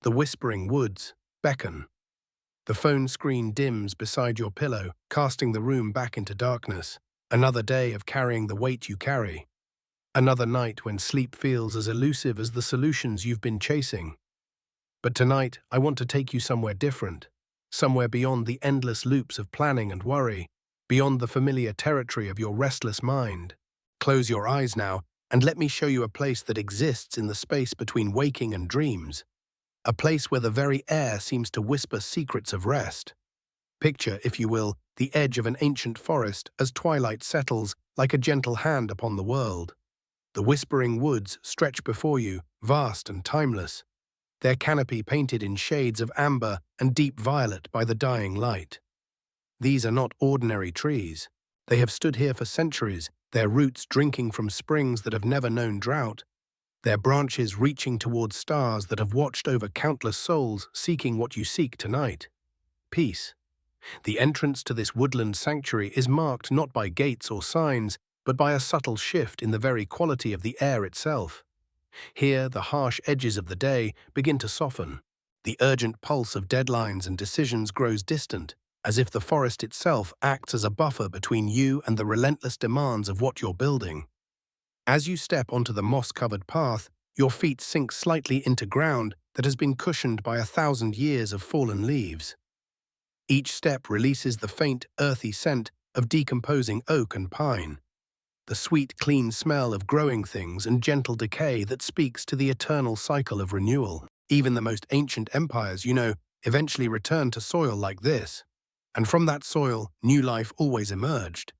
The whispering woods beckon. The phone screen dims beside your pillow, casting the room back into darkness. Another day of carrying the weight you carry. Another night when sleep feels as elusive as the solutions you've been chasing. But tonight, I want to take you somewhere different. Somewhere beyond the endless loops of planning and worry. Beyond the familiar territory of your restless mind. Close your eyes now, and let me show you a place that exists in the space between waking and dreams. A place where the very air seems to whisper secrets of rest. Picture, if you will, the edge of an ancient forest as twilight settles like a gentle hand upon the world. The whispering woods stretch before you, vast and timeless, their canopy painted in shades of amber and deep violet by the dying light. These are not ordinary trees. They have stood here for centuries, their roots drinking from springs that have never known drought, their branches reaching towards stars that have watched over countless souls seeking what you seek tonight: peace. The entrance to this woodland sanctuary is marked not by gates or signs, but by a subtle shift in the very quality of the air itself. Here, the harsh edges of the day begin to soften. The urgent pulse of deadlines and decisions grows distant, as if the forest itself acts as a buffer between you and the relentless demands of what you're building. As you step onto the moss-covered path, your feet sink slightly into ground that has been cushioned by 1,000 years of fallen leaves. Each step releases the faint, earthy scent of decomposing oak and pine, the sweet, clean smell of growing things and gentle decay that speaks to the eternal cycle of renewal. Even the most ancient empires, eventually return to soil like this. And from that soil, new life always emerged.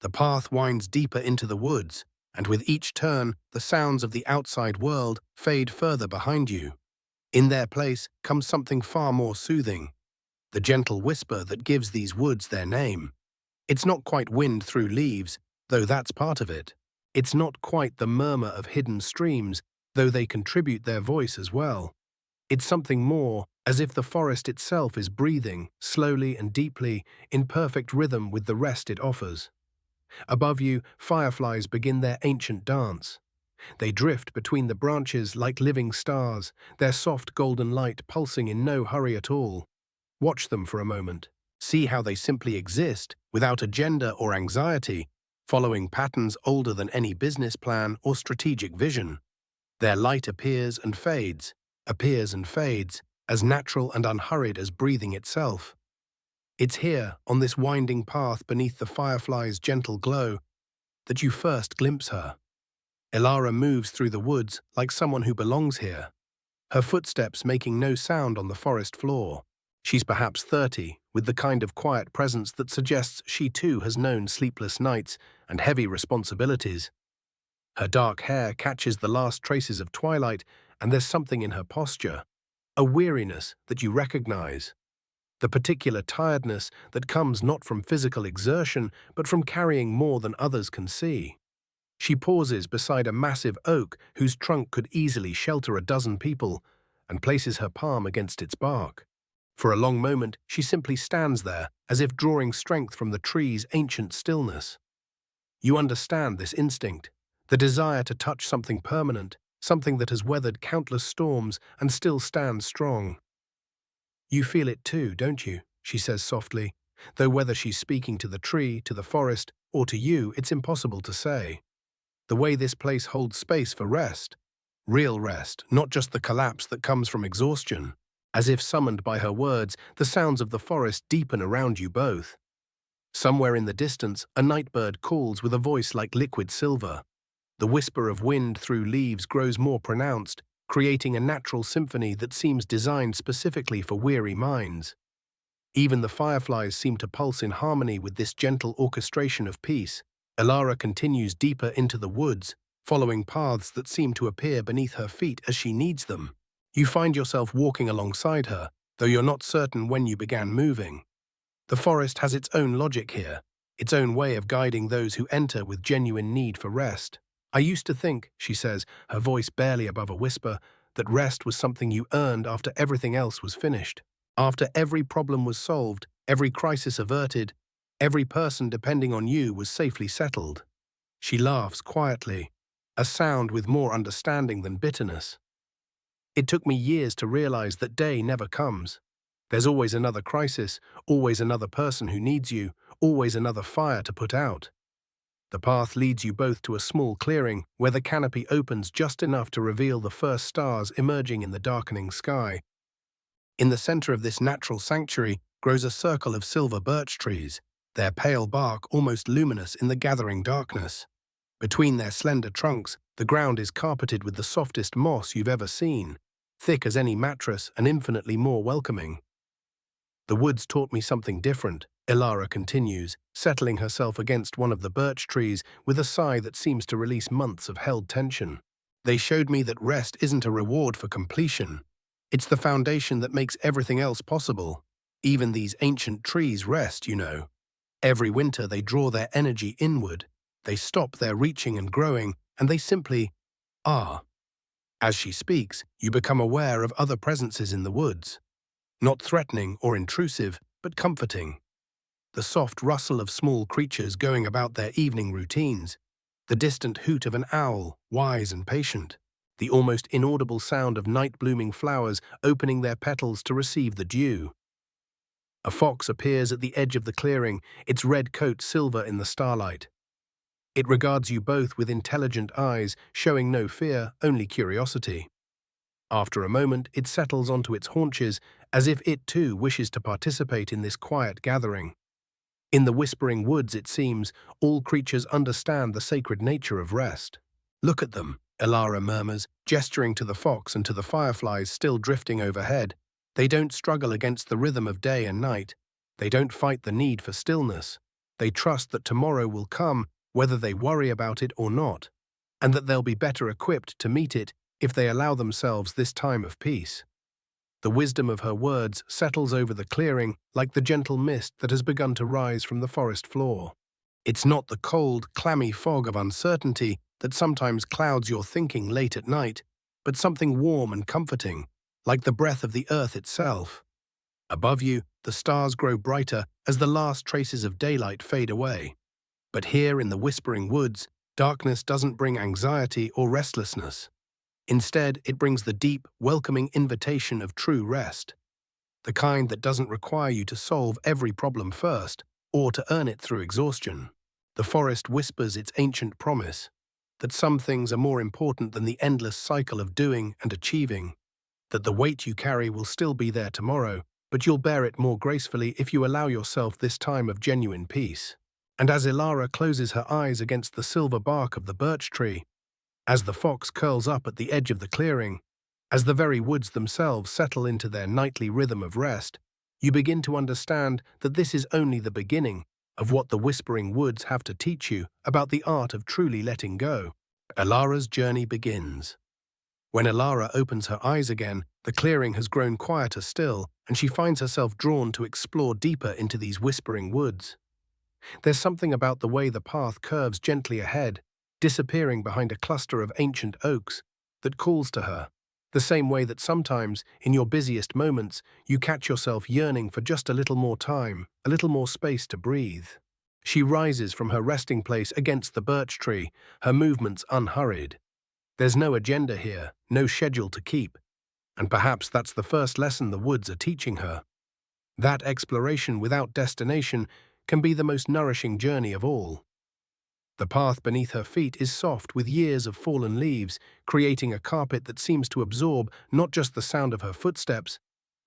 The path winds deeper into the woods, and with each turn, the sounds of the outside world fade further behind you. In their place comes something far more soothing, the gentle whisper that gives these woods their name. It's not quite wind through leaves, though that's part of it. It's not quite the murmur of hidden streams, though they contribute their voice as well. It's something more, as if the forest itself is breathing, slowly and deeply, in perfect rhythm with the rest it offers. Above you, fireflies begin their ancient dance. They drift between the branches like living stars, their soft golden light pulsing in no hurry at all. Watch them for a moment. See how they simply exist, without agenda or anxiety, following patterns older than any business plan or strategic vision. Their light appears and fades, as natural and unhurried as breathing itself. It's here, on this winding path beneath the firefly's gentle glow, that you first glimpse her. Elara moves through the woods like someone who belongs here, her footsteps making no sound on the forest floor. She's perhaps 30, with the kind of quiet presence that suggests she too has known sleepless nights and heavy responsibilities. Her dark hair catches the last traces of twilight, and there's something in her posture, a weariness that you recognize. The particular tiredness that comes not from physical exertion, but from carrying more than others can see. She pauses beside a massive oak whose trunk could easily shelter a dozen people, and places her palm against its bark. For a long moment, she simply stands there, as if drawing strength from the tree's ancient stillness. You understand this instinct, the desire to touch something permanent, something that has weathered countless storms and still stands strong. You feel it too, don't you? She says softly, though whether she's speaking to the tree, to the forest, or to you, it's impossible to say. The way this place holds space for rest, real rest, not just the collapse that comes from exhaustion. As if summoned by her words, the sounds of the forest deepen around you both. Somewhere in the distance, a nightbird calls with a voice like liquid silver. The whisper of wind through leaves grows more pronounced, creating a natural symphony that seems designed specifically for weary minds. Even the fireflies seem to pulse in harmony with this gentle orchestration of peace. Elara continues deeper into the woods, following paths that seem to appear beneath her feet as she needs them. You find yourself walking alongside her, though you're not certain when you began moving. The forest has its own logic here, its own way of guiding those who enter with genuine need for rest. I used to think, she says, her voice barely above a whisper, that rest was something you earned after everything else was finished. After every problem was solved, every crisis averted, every person depending on you was safely settled. She laughs quietly, a sound with more understanding than bitterness. It took me years to realize that day never comes. There's always another crisis, always another person who needs you, always another fire to put out. The path leads you both to a small clearing where the canopy opens just enough to reveal the first stars emerging in the darkening sky. In the center of this natural sanctuary grows a circle of silver birch trees, their pale bark almost luminous in the gathering darkness. Between their slender trunks, the ground is carpeted with the softest moss you've ever seen, thick as any mattress and infinitely more welcoming. The woods taught me something different, Ilara continues, settling herself against one of the birch trees with a sigh that seems to release months of held tension. They showed me that rest isn't a reward for completion. It's the foundation that makes everything else possible. Even these ancient trees rest, you know. Every winter they draw their energy inward. They stop their reaching and growing, and they simply are. As she speaks, you become aware of other presences in the woods. Not threatening or intrusive, but comforting. The soft rustle of small creatures going about their evening routines, the distant hoot of an owl, wise and patient, the almost inaudible sound of night-blooming flowers opening their petals to receive the dew. A fox appears at the edge of the clearing, its red coat silver in the starlight. It regards you both with intelligent eyes, showing no fear, only curiosity. After a moment, it settles onto its haunches, as if it too wishes to participate in this quiet gathering. In the whispering woods, it seems, all creatures understand the sacred nature of rest. Look at them, Ilara murmurs, gesturing to the fox and to the fireflies still drifting overhead. They don't struggle against the rhythm of day and night. They don't fight the need for stillness. They trust that tomorrow will come, whether they worry about it or not, and that they'll be better equipped to meet it if they allow themselves this time of peace. The wisdom of her words settles over the clearing like the gentle mist that has begun to rise from the forest floor. It's not the cold, clammy fog of uncertainty that sometimes clouds your thinking late at night, but something warm and comforting, like the breath of the earth itself. Above you, the stars grow brighter as the last traces of daylight fade away. But here in the whispering woods, darkness doesn't bring anxiety or restlessness. Instead, it brings the deep, welcoming invitation of true rest, the kind that doesn't require you to solve every problem first or to earn it through exhaustion. The forest whispers its ancient promise, that some things are more important than the endless cycle of doing and achieving, that the weight you carry will still be there tomorrow, but you'll bear it more gracefully if you allow yourself this time of genuine peace. And as Ilara closes her eyes against the silver bark of the birch tree, as the fox curls up at the edge of the clearing, as the very woods themselves settle into their nightly rhythm of rest, you begin to understand that this is only the beginning of what the whispering woods have to teach you about the art of truly letting go. Ilara's journey begins. When Ilara opens her eyes again, the clearing has grown quieter still, and she finds herself drawn to explore deeper into these whispering woods. There's something about the way the path curves gently ahead, disappearing behind a cluster of ancient oaks, that calls to her, the same way that sometimes, in your busiest moments, you catch yourself yearning for just a little more time, a little more space to breathe. She rises from her resting place against the birch tree, her movements unhurried. There's no agenda here, no schedule to keep, and perhaps that's the first lesson the woods are teaching her. That exploration without destination can be the most nourishing journey of all. The path beneath her feet is soft with years of fallen leaves, creating a carpet that seems to absorb not just the sound of her footsteps,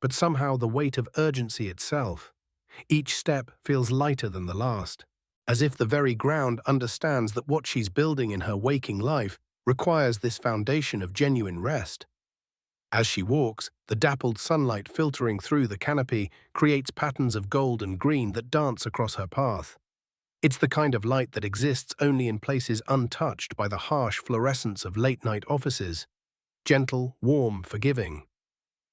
but somehow the weight of urgency itself. Each step feels lighter than the last, as if the very ground understands that what she's building in her waking life requires this foundation of genuine rest. As she walks, the dappled sunlight filtering through the canopy creates patterns of gold and green that dance across her path. It's the kind of light that exists only in places untouched by the harsh fluorescence of late-night offices. Gentle, warm, forgiving.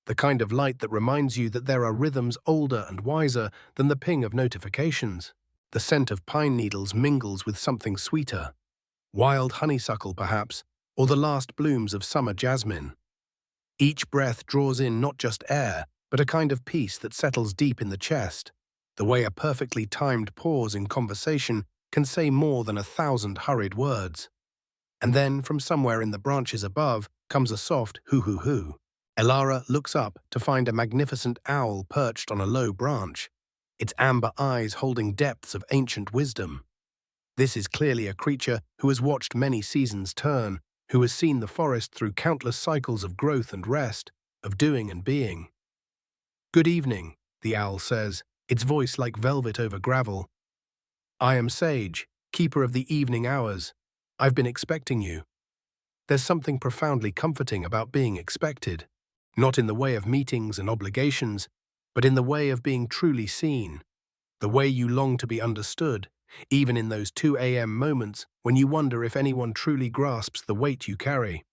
The kind of light that reminds you that there are rhythms older and wiser than the ping of notifications. The scent of pine needles mingles with something sweeter. Wild honeysuckle, perhaps, or the last blooms of summer jasmine. Each breath draws in not just air, but a kind of peace that settles deep in the chest. The way a perfectly timed pause in conversation can say more than 1,000 hurried words. And then, from somewhere in the branches above, comes a soft hoo-hoo-hoo. Elara looks up to find a magnificent owl perched on a low branch, its amber eyes holding depths of ancient wisdom. This is clearly a creature who has watched many seasons turn, who has seen the forest through countless cycles of growth and rest, of doing and being. "Good evening," the owl says, its voice like velvet over gravel. "I am Sage, keeper of the evening hours. I've been expecting you." There's something profoundly comforting about being expected, not in the way of meetings and obligations, but in the way of being truly seen, the way you long to be understood, even in those 2 a.m. moments when you wonder if anyone truly grasps the weight you carry.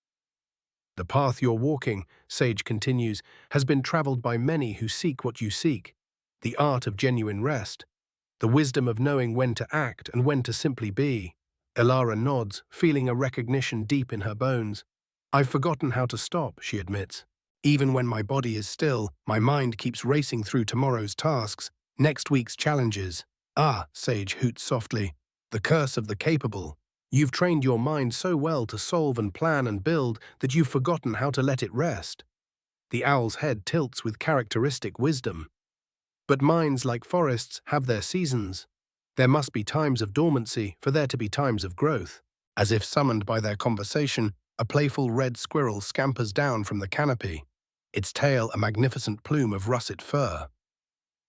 "The path you're walking," Sage continues, "has been traveled by many who seek what you seek, the art of genuine rest, the wisdom of knowing when to act and when to simply be." Elara nods, feeling a recognition deep in her bones. "I've forgotten how to stop," she admits. "Even when my body is still, my mind keeps racing through tomorrow's tasks, next week's challenges." "Ah," Sage hoots softly, "the curse of the capable. You've trained your mind so well to solve and plan and build that you've forgotten how to let it rest." The owl's head tilts with characteristic wisdom. "But minds, like forests, have their seasons. There must be times of dormancy for there to be times of growth." As if summoned by their conversation, a playful red squirrel scampers down from the canopy, its tail a magnificent plume of russet fur.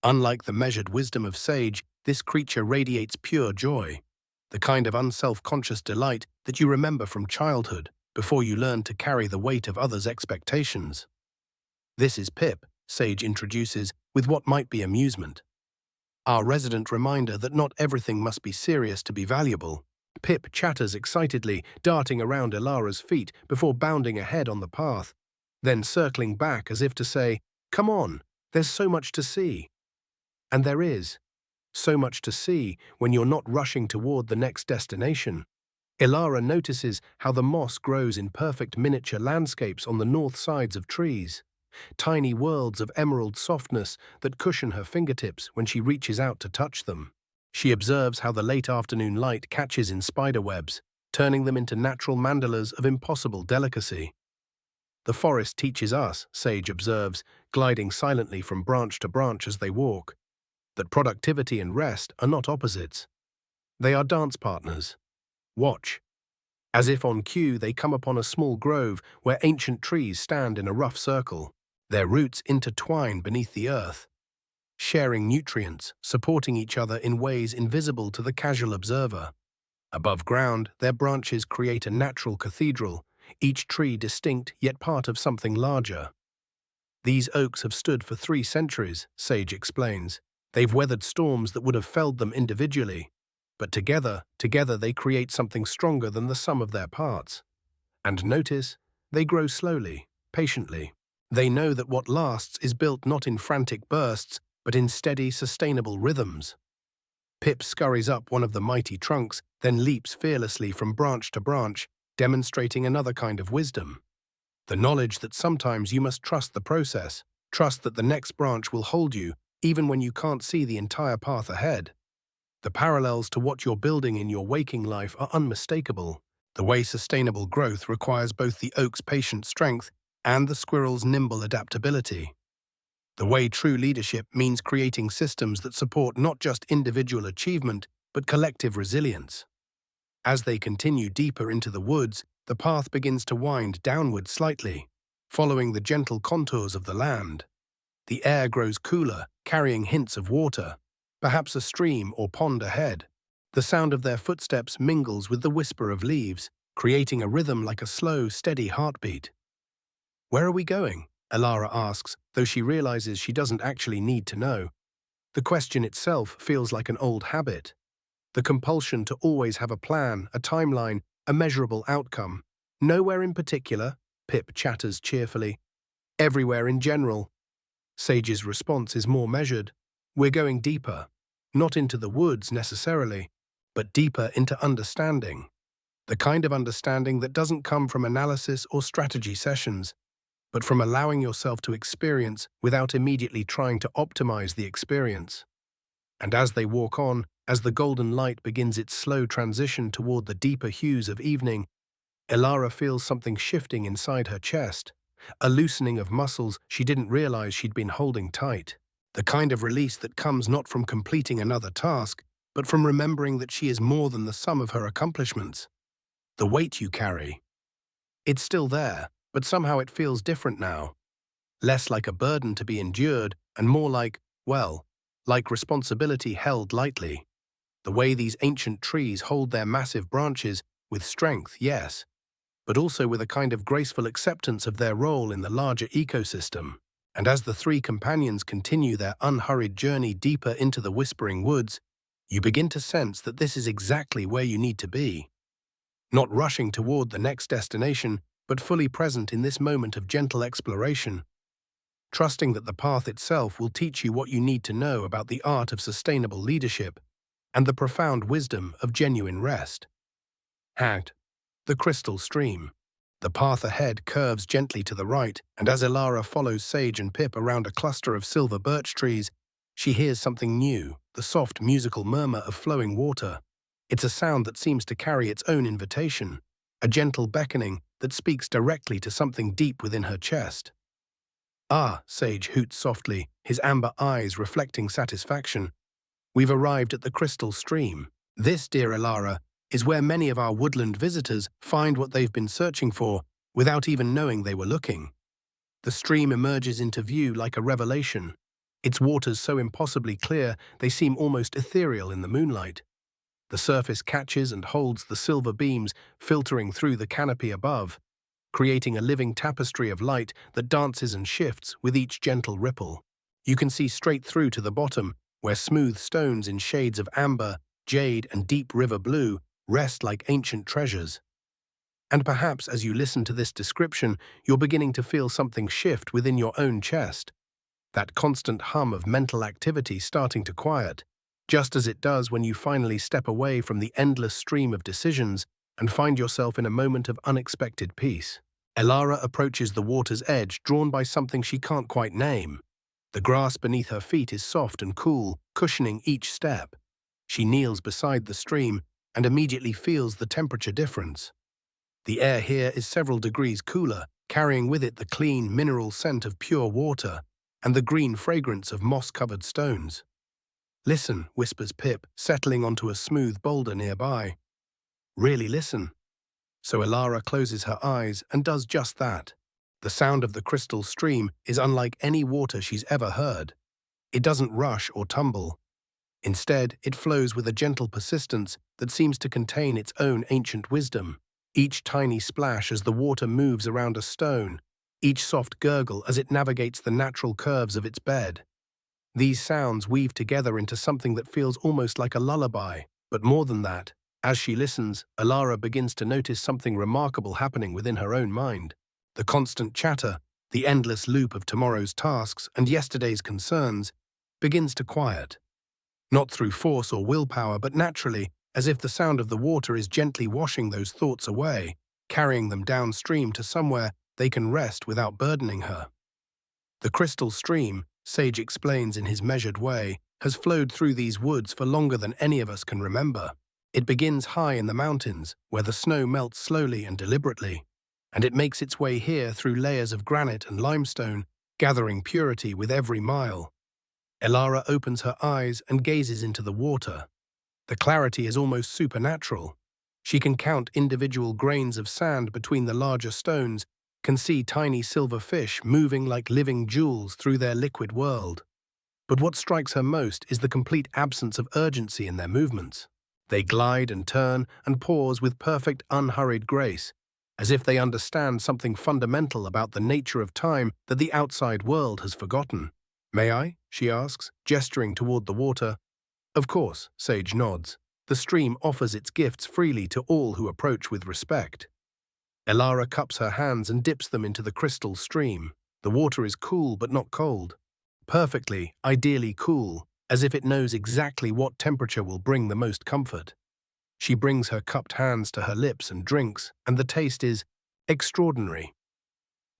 Unlike the measured wisdom of Sage, this creature radiates pure joy, the kind of unself-conscious delight that you remember from childhood before you learn to carry the weight of others' expectations. "This is Pip," Sage introduces with what might be amusement. "Our resident reminder that not everything must be serious to be valuable." Pip chatters excitedly, darting around Elara's feet before bounding ahead on the path, then circling back as if to say, "Come on, there's so much to see." And there is so much to see when you're not rushing toward the next destination. Elara notices how the moss grows in perfect miniature landscapes on the north sides of trees, tiny worlds of emerald softness that cushion her fingertips when she reaches out to touch them. She observes how the late afternoon light catches in spiderwebs, turning them into natural mandalas of impossible delicacy. "The forest teaches us," Sage observes, gliding silently from branch to branch as they walk, "that productivity and rest are not opposites. They are dance partners. Watch." As if on cue, they come upon a small grove where ancient trees stand in a rough circle, their roots intertwined beneath the earth, sharing nutrients, supporting each other in ways invisible to the casual observer. Above ground, their branches create a natural cathedral, each tree distinct yet part of something larger. "These oaks have stood for 3 centuries, Sage explains. They've weathered storms that would have felled them individually, but together they create something stronger than the sum of their parts. And notice, they grow slowly, patiently. They know that what lasts is built not in frantic bursts, but in steady, sustainable rhythms." Pip scurries up one of the mighty trunks, then leaps fearlessly from branch to branch, demonstrating another kind of wisdom. The knowledge that sometimes you must trust the process, trust that the next branch will hold you, even when you can't see the entire path ahead. The parallels to what you're building in your waking life are unmistakable. The way sustainable growth requires both the oak's patient strength and the squirrel's nimble adaptability. The way true leadership means creating systems that support not just individual achievement, but collective resilience. As they continue deeper into the woods, the path begins to wind downward slightly, following the gentle contours of the land. The air grows cooler, carrying hints of water, perhaps a stream or pond ahead. The sound of their footsteps mingles with the whisper of leaves, creating a rhythm like a slow, steady heartbeat. "Where are we going?" Elara asks, though she realizes she doesn't actually need to know. The question itself feels like an old habit. The compulsion to always have a plan, a timeline, a measurable outcome. "Nowhere in particular," Pip chatters cheerfully. "Everywhere in general." Sage's response is more measured. "We're going deeper, not into the woods necessarily, but deeper into understanding. The kind of understanding that doesn't come from analysis or strategy sessions, but from allowing yourself to experience without immediately trying to optimize the experience." And as they walk on, as the golden light begins its slow transition toward the deeper hues of evening, Elara feels something shifting inside her chest, a loosening of muscles she didn't realize she'd been holding tight. The kind of release that comes not from completing another task, but from remembering that she is more than the sum of her accomplishments. The weight you carry. It's still there, but somehow it feels different now. Less like a burden to be endured, and more like, well, like responsibility held lightly. The way these ancient trees hold their massive branches, with strength, yes, but also with a kind of graceful acceptance of their role in the larger ecosystem. And as the three companions continue their unhurried journey deeper into the whispering woods, you begin to sense that this is exactly where you need to be. Not rushing toward the next destination, but fully present in this moment of gentle exploration, trusting that the path itself will teach you what you need to know about the art of sustainable leadership and the profound wisdom of genuine rest. Hagged. The crystal stream. The path ahead curves gently to the right, and as Elara follows Sage and Pip around a cluster of silver birch trees, she hears something new, the soft musical murmur of flowing water. It's a sound that seems to carry its own invitation, a gentle beckoning that speaks directly to something deep within her chest. Ah, Sage hoots softly, his amber eyes reflecting satisfaction. We've arrived at the crystal stream. This, dear Elara, is where many of our woodland visitors find what they've been searching for without even knowing they were looking. The stream emerges into view like a revelation, its waters so impossibly clear they seem almost ethereal in the moonlight. The surface catches and holds the silver beams filtering through the canopy above, creating a living tapestry of light that dances and shifts with each gentle ripple. You can see straight through to the bottom, where smooth stones in shades of amber, jade, and deep river blue rest like ancient treasures. And perhaps as you listen to this description, you're beginning to feel something shift within your own chest, that constant hum of mental activity starting to quiet, just as it does when you finally step away from the endless stream of decisions and find yourself in a moment of unexpected peace. Elara approaches the water's edge, drawn by something she can't quite name. The grass beneath her feet is soft and cool, cushioning each step. She kneels beside the stream and immediately feels the temperature difference. The air here is several degrees cooler, carrying with it the clean, mineral scent of pure water and the green fragrance of moss-covered stones. "Listen," whispers Pip, settling onto a smooth boulder nearby. "Really listen." So Elara closes her eyes and does just that. The sound of the crystal stream is unlike any water she's ever heard. It doesn't rush or tumble. Instead, it flows with a gentle persistence that seems to contain its own ancient wisdom. Each tiny splash as the water moves around a stone, each soft gurgle as it navigates the natural curves of its bed. These sounds weave together into something that feels almost like a lullaby. But more than that, as she listens, Elara begins to notice something remarkable happening within her own mind. The constant chatter, the endless loop of tomorrow's tasks and yesterday's concerns, begins to quiet. Not through force or willpower, but naturally, as if the sound of the water is gently washing those thoughts away, carrying them downstream to somewhere they can rest without burdening her. The crystal stream, Sage explains in his measured way, has flowed through these woods for longer than any of us can remember. It begins high in the mountains, where the snow melts slowly and deliberately, and it makes its way here through layers of granite and limestone, gathering purity with every mile. Elara opens her eyes and gazes into the water. The clarity is almost supernatural. She can count individual grains of sand between the larger stones, can see tiny silver fish moving like living jewels through their liquid world. But what strikes her most is the complete absence of urgency in their movements. They glide and turn and pause with perfect unhurried grace, as if they understand something fundamental about the nature of time that the outside world has forgotten. "May I?" she asks, gesturing toward the water. "Of course," Sage nods. The stream offers its gifts freely to all who approach with respect. Elara cups her hands and dips them into the crystal stream. The water is cool but not cold. Perfectly, ideally cool, as if it knows exactly what temperature will bring the most comfort. She brings her cupped hands to her lips and drinks, and the taste is extraordinary.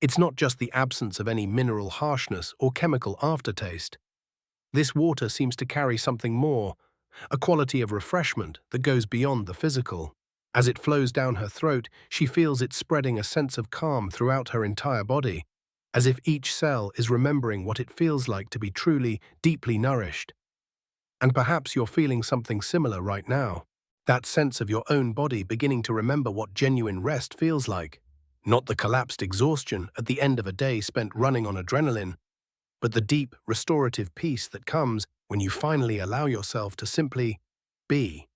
It's not just the absence of any mineral harshness or chemical aftertaste. This water seems to carry something more, a quality of refreshment that goes beyond the physical. As it flows down her throat, she feels it spreading a sense of calm throughout her entire body, as if each cell is remembering what it feels like to be truly, deeply nourished. And perhaps you're feeling something similar right now. That sense of your own body beginning to remember what genuine rest feels like. Not the collapsed exhaustion at the end of a day spent running on adrenaline, but the deep, restorative peace that comes when you finally allow yourself to simply be.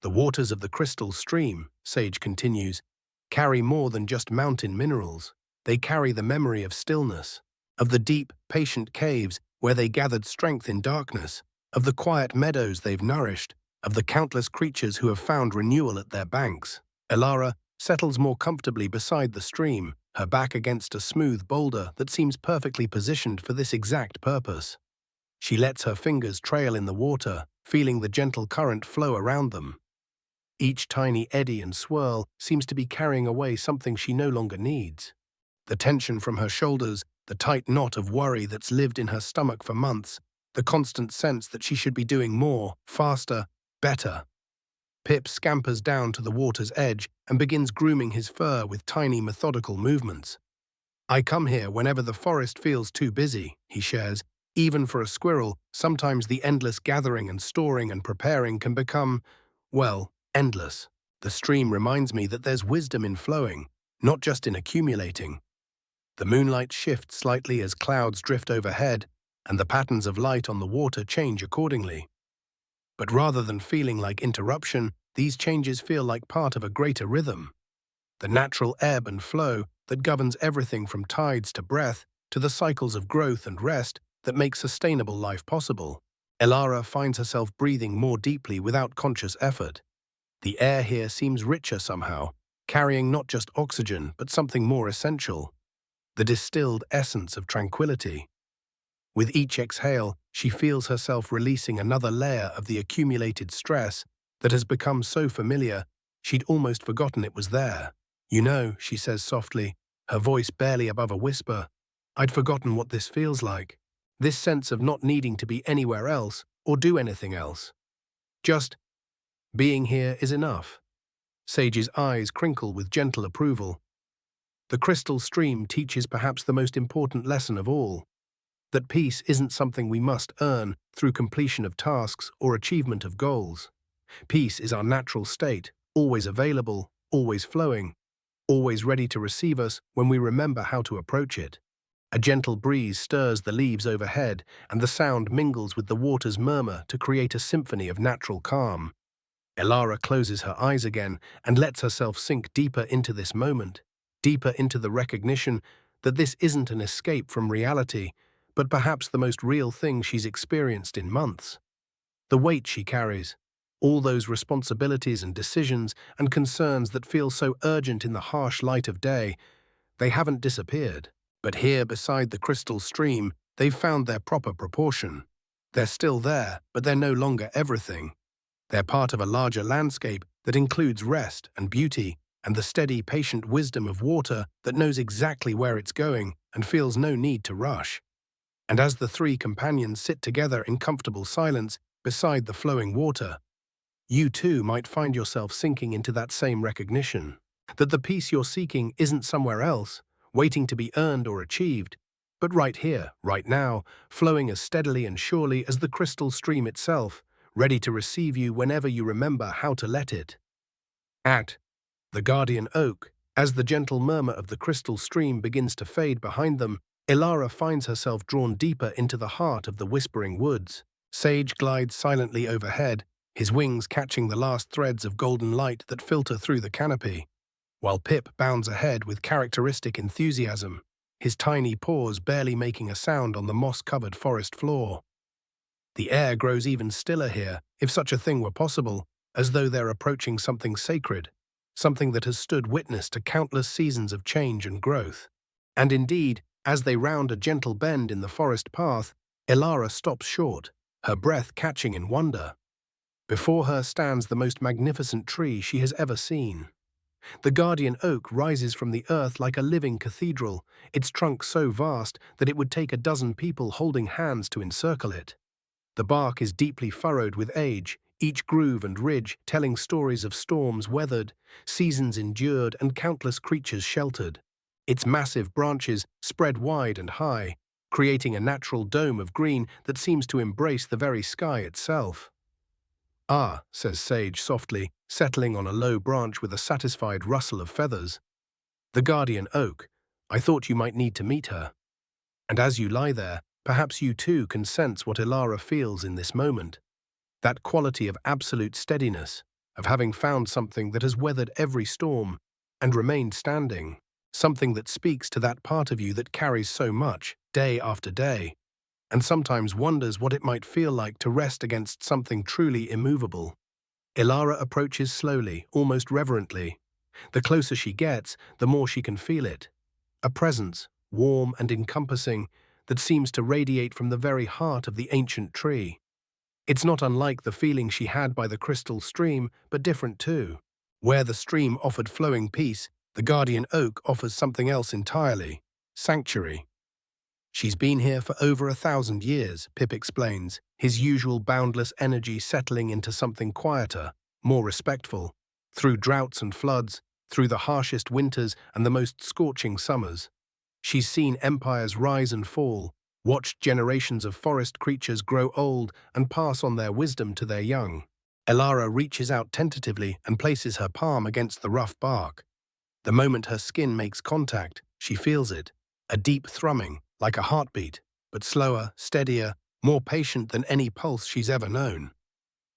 The waters of the crystal stream, Sage continues, carry more than just mountain minerals. They carry the memory of stillness, of the deep, patient caves where they gathered strength in darkness, of the quiet meadows they've nourished, of the countless creatures who have found renewal at their banks. Elara settles more comfortably beside the stream, her back against a smooth boulder that seems perfectly positioned for this exact purpose. She lets her fingers trail in the water, feeling the gentle current flow around them. Each tiny eddy and swirl seems to be carrying away something she no longer needs. The tension from her shoulders, the tight knot of worry that's lived in her stomach for months, the constant sense that she should be doing more, faster, better. Pip scampers down to the water's edge and begins grooming his fur with tiny, methodical movements. I come here whenever the forest feels too busy, he shares. Even for a squirrel, sometimes the endless gathering and storing and preparing can become, well, endless. The stream reminds me that there's wisdom in flowing, not just in accumulating. The moonlight shifts slightly as clouds drift overhead, and the patterns of light on the water change accordingly. But rather than feeling like interruption, these changes feel like part of a greater rhythm. The natural ebb and flow that governs everything from tides to breath to the cycles of growth and rest that make sustainable life possible. Elara finds herself breathing more deeply without conscious effort. The air here seems richer somehow, carrying not just oxygen but something more essential, the distilled essence of tranquility. With each exhale, she feels herself releasing another layer of the accumulated stress that has become so familiar she'd almost forgotten it was there. You know, she says softly, her voice barely above a whisper, I'd forgotten what this feels like. This sense of not needing to be anywhere else or do anything else. Just being here is enough. Sage's eyes crinkle with gentle approval. The crystal stream teaches perhaps the most important lesson of all, that peace isn't something we must earn through completion of tasks or achievement of goals. Peace is our natural state, always available, always flowing, always ready to receive us when we remember how to approach it. A gentle breeze stirs the leaves overhead, and the sound mingles with the water's murmur to create a symphony of natural calm. Elara closes her eyes again and lets herself sink deeper into this moment, deeper into the recognition that this isn't an escape from reality, but perhaps the most real thing she's experienced in months. The weight she carries, all those responsibilities and decisions and concerns that feel so urgent in the harsh light of day, they haven't disappeared. But here beside the crystal stream, they've found their proper proportion. They're still there, but they're no longer everything. They're part of a larger landscape that includes rest and beauty and the steady, patient wisdom of water that knows exactly where it's going and feels no need to rush. And as the three companions sit together in comfortable silence beside the flowing water, you too might find yourself sinking into that same recognition, that the peace you're seeking isn't somewhere else, waiting to be earned or achieved, but right here, right now, flowing as steadily and surely as the crystal stream itself, ready to receive you whenever you remember how to let it. At the guardian oak, as the gentle murmur of the crystal stream begins to fade behind them, Elara finds herself drawn deeper into the heart of the whispering woods. Sage glides silently overhead, his wings catching the last threads of golden light that filter through the canopy, while Pip bounds ahead with characteristic enthusiasm, his tiny paws barely making a sound on the moss-covered forest floor. The air grows even stiller here, if such a thing were possible, as though they're approaching something sacred, something that has stood witness to countless seasons of change and growth. And indeed, as they round a gentle bend in the forest path, Elara stops short, her breath catching in wonder. Before her stands the most magnificent tree she has ever seen. The guardian oak rises from the earth like a living cathedral, its trunk so vast that it would take a dozen people holding hands to encircle it. The bark is deeply furrowed with age, each groove and ridge telling stories of storms weathered, seasons endured, and countless creatures sheltered. Its massive branches spread wide and high, creating a natural dome of green that seems to embrace the very sky itself. "Ah," says Sage softly, settling on a low branch with a satisfied rustle of feathers. "The guardian oak. I thought you might need to meet her." And as you lie there, perhaps you too can sense what Ilara feels in this moment. That quality of absolute steadiness, of having found something that has weathered every storm and remained standing, something that speaks to that part of you that carries so much, day after day, and sometimes wonders what it might feel like to rest against something truly immovable. Ilara approaches slowly, almost reverently. The closer she gets, the more she can feel it. A presence, warm and encompassing, that seems to radiate from the very heart of the ancient tree. It's not unlike the feeling she had by the crystal stream, but different too. Where the stream offered flowing peace, the guardian oak offers something else entirely: sanctuary. "She's been here for over 1,000 years, Pip explains, his usual boundless energy settling into something quieter, more respectful. Through droughts and floods, through the harshest winters and the most scorching summers. She's seen empires rise and fall, watched generations of forest creatures grow old and pass on their wisdom to their young." Ilara reaches out tentatively and places her palm against the rough bark. The moment her skin makes contact, she feels it, a deep thrumming, like a heartbeat, but slower, steadier, more patient than any pulse she's ever known.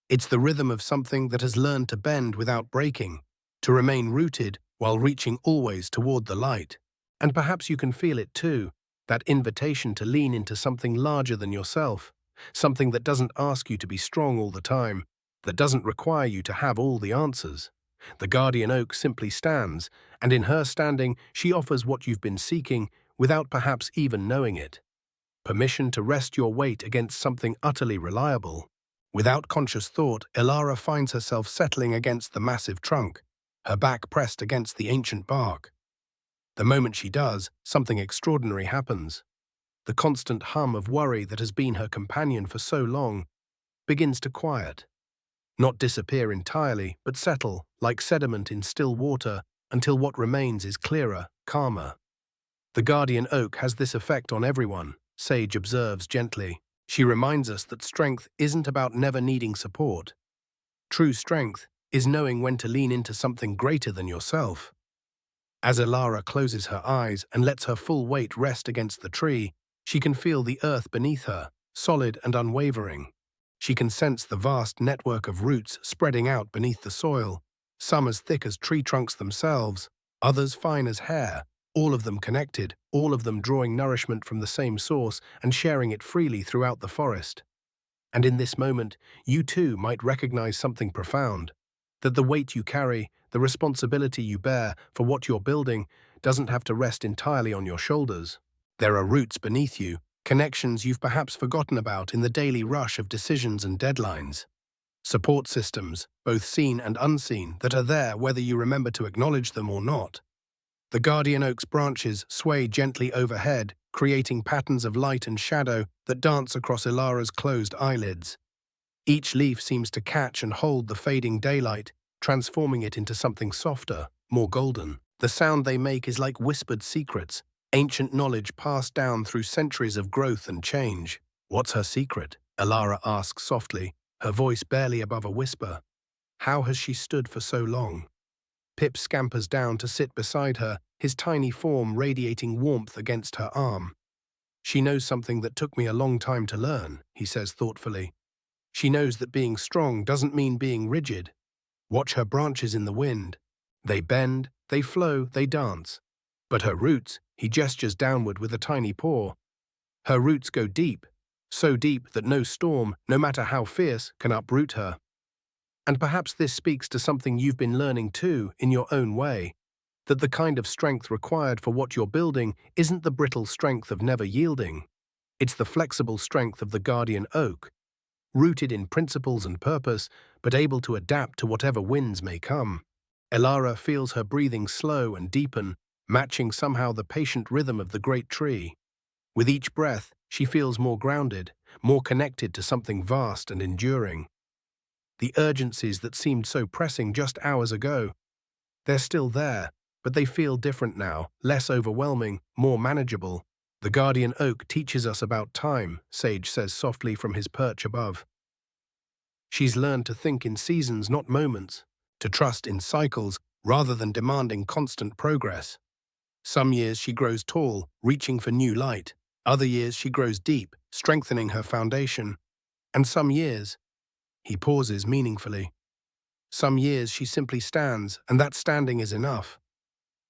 It's the rhythm of something that has learned to bend without breaking, to remain rooted while reaching always toward the light. And perhaps you can feel it too, that invitation to lean into something larger than yourself, something that doesn't ask you to be strong all the time, that doesn't require you to have all the answers. The guardian oak simply stands, and in her standing she offers what you've been seeking without perhaps even knowing it. Permission to rest your weight against something utterly reliable. Without conscious thought, Ilara finds herself settling against the massive trunk, her back pressed against the ancient bark. The moment she does, something extraordinary happens. The constant hum of worry that has been her companion for so long begins to quiet. Not disappear entirely, but settle, like sediment in still water, until what remains is clearer, calmer. The guardian oak has this effect on everyone, Sage observes gently. She reminds us that strength isn't about never needing support. True strength is knowing when to lean into something greater than yourself. As Ilara closes her eyes and lets her full weight rest against the tree, she can feel the earth beneath her, solid and unwavering. She can sense the vast network of roots spreading out beneath the soil, some as thick as tree trunks themselves, others fine as hair, all of them connected, all of them drawing nourishment from the same source and sharing it freely throughout the forest. And in this moment, you too might recognize something profound, that the weight you carry, the responsibility you bear for what you're building, doesn't have to rest entirely on your shoulders. There are roots beneath you, connections you've perhaps forgotten about in the daily rush of decisions and deadlines. Support systems, both seen and unseen, that are there whether you remember to acknowledge them or not. The guardian oak's branches sway gently overhead, creating patterns of light and shadow that dance across Ilara's closed eyelids. Each leaf seems to catch and hold the fading daylight, transforming it into something softer, more golden. The sound they make is like whispered secrets, ancient knowledge passed down through centuries of growth and change. "What's her secret?" Ilara asks softly, her voice barely above a whisper. "How has she stood for so long?" Pip scampers down to sit beside her, his tiny form radiating warmth against her arm. "She knows something that took me a long time to learn," he says thoughtfully. "She knows that being strong doesn't mean being rigid. Watch her branches in the wind. They bend, they flow, they dance. But her roots," he gestures downward with a tiny paw, "her roots go deep, so deep that no storm, no matter how fierce, can uproot her." And perhaps this speaks to something you've been learning too, in your own way, that the kind of strength required for what you're building isn't the brittle strength of never yielding. It's the flexible strength of the guardian oak, rooted in principles and purpose, but able to adapt to whatever winds may come. Ilara feels her breathing slow and deepen, matching somehow the patient rhythm of the great tree. With each breath, she feels more grounded, more connected to something vast and enduring. The urgencies that seemed so pressing just hours ago, they're still there, but they feel different now, less overwhelming, more manageable. The guardian oak teaches us about time, Sage says softly from his perch above. She's learned to think in seasons, not moments, to trust in cycles rather than demanding constant progress. Some years she grows tall, reaching for new light. Other years she grows deep, strengthening her foundation. And some years, he pauses meaningfully. Some years she simply stands, and that standing is enough.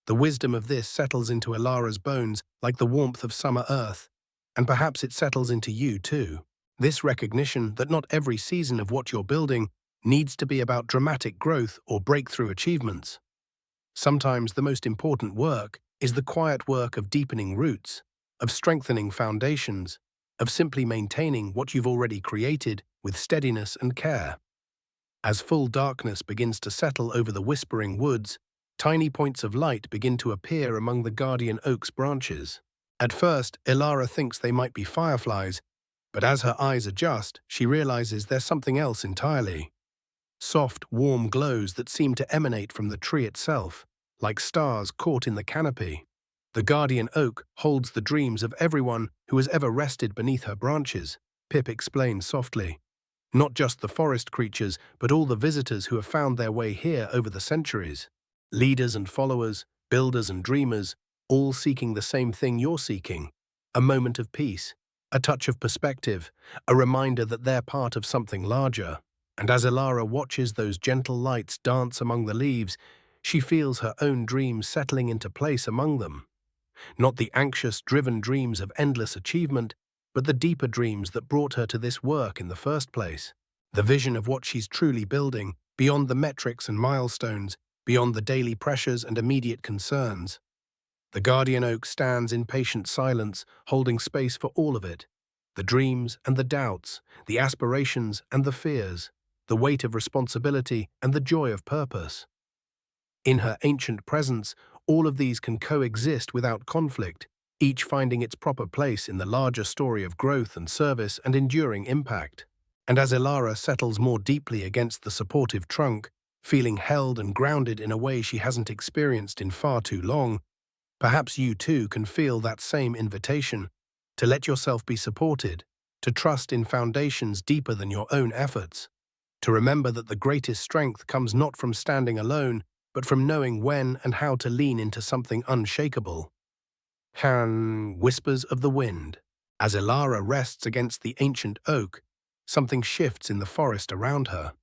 The wisdom of this settles into Ilara's bones like the warmth of summer earth, and perhaps it settles into you too. This recognition that not every season of what you're building needs to be about dramatic growth or breakthrough achievements. Sometimes the most important work is the quiet work of deepening roots, of strengthening foundations, of simply maintaining what you've already created with steadiness and care. As full darkness begins to settle over the whispering woods, tiny points of light begin to appear among the guardian oak's branches. At first, Ilara thinks they might be fireflies, but as her eyes adjust, she realizes there's something else entirely. Soft, warm glows that seem to emanate from the tree itself, like stars caught in the canopy. The guardian oak holds the dreams of everyone who has ever rested beneath her branches, Pip explains softly. Not just the forest creatures, but all the visitors who have found their way here over the centuries. Leaders and followers, builders and dreamers, all seeking the same thing you're seeking. A moment of peace, a touch of perspective, a reminder that they're part of something larger. And as Ilara watches those gentle lights dance among the leaves, she feels her own dreams settling into place among them. Not the anxious, driven dreams of endless achievement, but the deeper dreams that brought her to this work in the first place. The vision of what she's truly building, beyond the metrics and milestones, beyond the daily pressures and immediate concerns. The guardian oak stands in patient silence, holding space for all of it. The dreams and the doubts, the aspirations and the fears, the weight of responsibility and the joy of purpose. In her ancient presence, all of these can coexist without conflict, each finding its proper place in the larger story of growth and service and enduring impact. And as Ilara settles more deeply against the supportive trunk, feeling held and grounded in a way she hasn't experienced in far too long, perhaps you too can feel that same invitation to let yourself be supported, to trust in foundations deeper than your own efforts, to remember that the greatest strength comes not from standing alone, but from knowing when and how to lean into something unshakable. Whispers of the wind. As Ilara rests against the ancient oak, something shifts in the forest around her.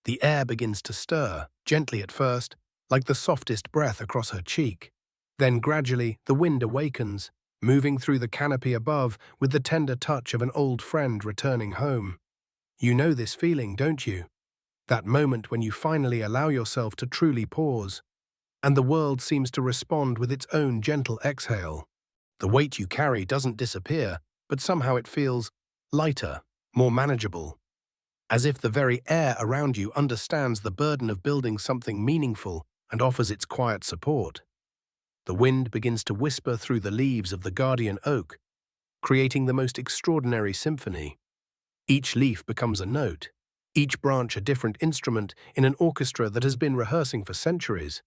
The air begins to stir, gently at first, like the softest breath across her cheek. Then gradually the wind awakens, moving through the canopy above with the tender touch of an old friend returning home. You know this feeling, don't you? That moment when you finally allow yourself to truly pause, and the world seems to respond with its own gentle exhale. The weight you carry doesn't disappear, but somehow it feels lighter, more manageable. As if the very air around you understands the burden of building something meaningful and offers its quiet support. The wind begins to whisper through the leaves of the guardian oak, creating the most extraordinary symphony. Each leaf becomes a note, each branch a different instrument in an orchestra that has been rehearsing for centuries.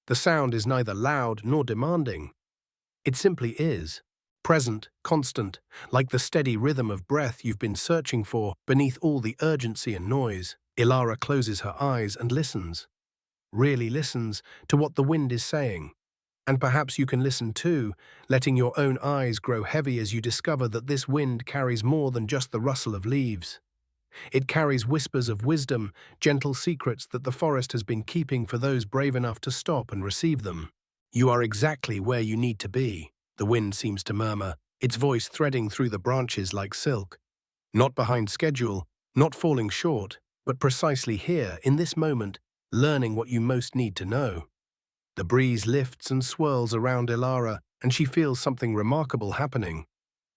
The sound is neither loud nor demanding. It simply is, present, constant, like the steady rhythm of breath you've been searching for beneath all the urgency and noise. Ilara closes her eyes and listens, really listens to what the wind is saying. And perhaps you can listen too, letting your own eyes grow heavy as you discover that this wind carries more than just the rustle of leaves. It carries whispers of wisdom, gentle secrets that the forest has been keeping for those brave enough to stop and receive them. You are exactly where you need to be, the wind seems to murmur, its voice threading through the branches like silk. Not behind schedule, not falling short, but precisely here, in this moment, learning what you most need to know. The breeze lifts and swirls around Ilara, and she feels something remarkable happening.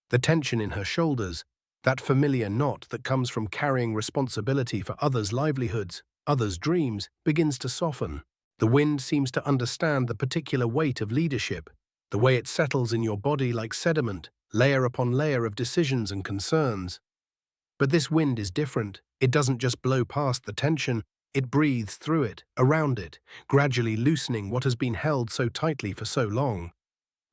The tension in her shoulders, that familiar knot that comes from carrying responsibility for others' livelihoods, others' dreams, begins to soften. The wind seems to understand the particular weight of leadership, the way it settles in your body like sediment, layer upon layer of decisions and concerns. But this wind is different. It doesn't just blow past the tension, It breathes through it, around it, gradually loosening what has been held so tightly for so long.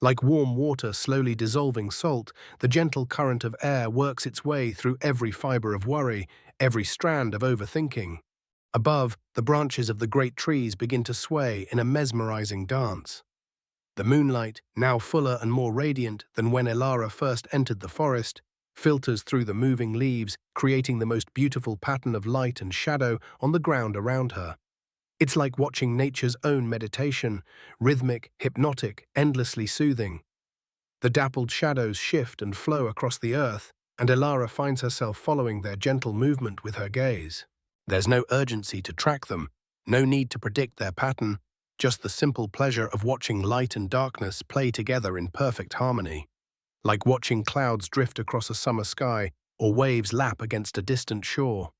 Like warm water slowly dissolving salt, the gentle current of air works its way through every fiber of worry, every strand of overthinking. Above, the branches of the great trees begin to sway in a mesmerizing dance. The moonlight, now fuller and more radiant than when Elara first entered the forest, filters through the moving leaves, creating the most beautiful pattern of light and shadow on the ground around her. It's like watching nature's own meditation, rhythmic, hypnotic, endlessly soothing. The dappled shadows shift and flow across the earth, and Elara finds herself following their gentle movement with her gaze. There's no urgency to track them, no need to predict their pattern, just the simple pleasure of watching light and darkness play together in perfect harmony. Like watching clouds drift across a summer sky or waves lap against a distant shore.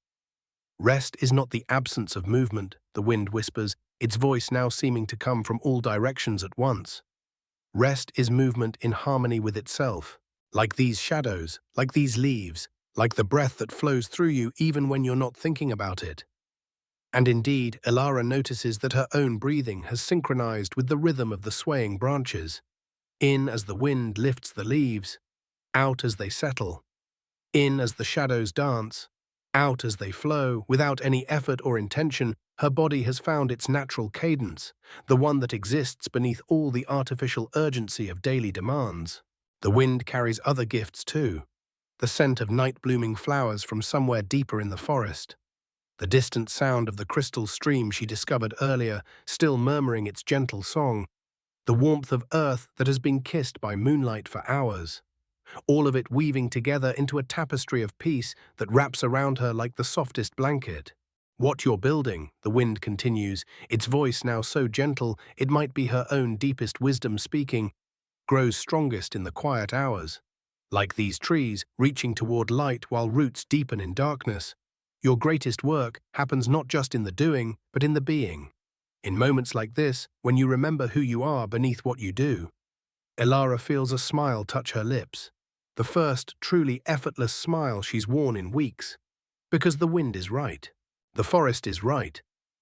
Rest is not the absence of movement, the wind whispers, its voice now seeming to come from all directions at once. Rest is movement in harmony with itself, like these shadows, like these leaves, like the breath that flows through you even when you're not thinking about it. And indeed, Elara notices that her own breathing has synchronized with the rhythm of the swaying branches. In as the wind lifts the leaves, out as they settle. In as the shadows dance, out as they flow, without any effort or intention, her body has found its natural cadence, the one that exists beneath all the artificial urgency of daily demands. The wind carries other gifts too, the scent of night-blooming flowers from somewhere deeper in the forest, the distant sound of the crystal stream she discovered earlier, still murmuring its gentle song, the warmth of earth that has been kissed by moonlight for hours, all of it weaving together into a tapestry of peace that wraps around her like the softest blanket. What you're building, the wind continues, its voice now so gentle it might be her own deepest wisdom speaking, grows strongest in the quiet hours. Like these trees, reaching toward light while roots deepen in darkness, your greatest work happens not just in the doing, but in the being. In moments like this, when you remember who you are beneath what you do, Elara feels a smile touch her lips, the first truly effortless smile she's worn in weeks. Because the wind is right. The forest is right.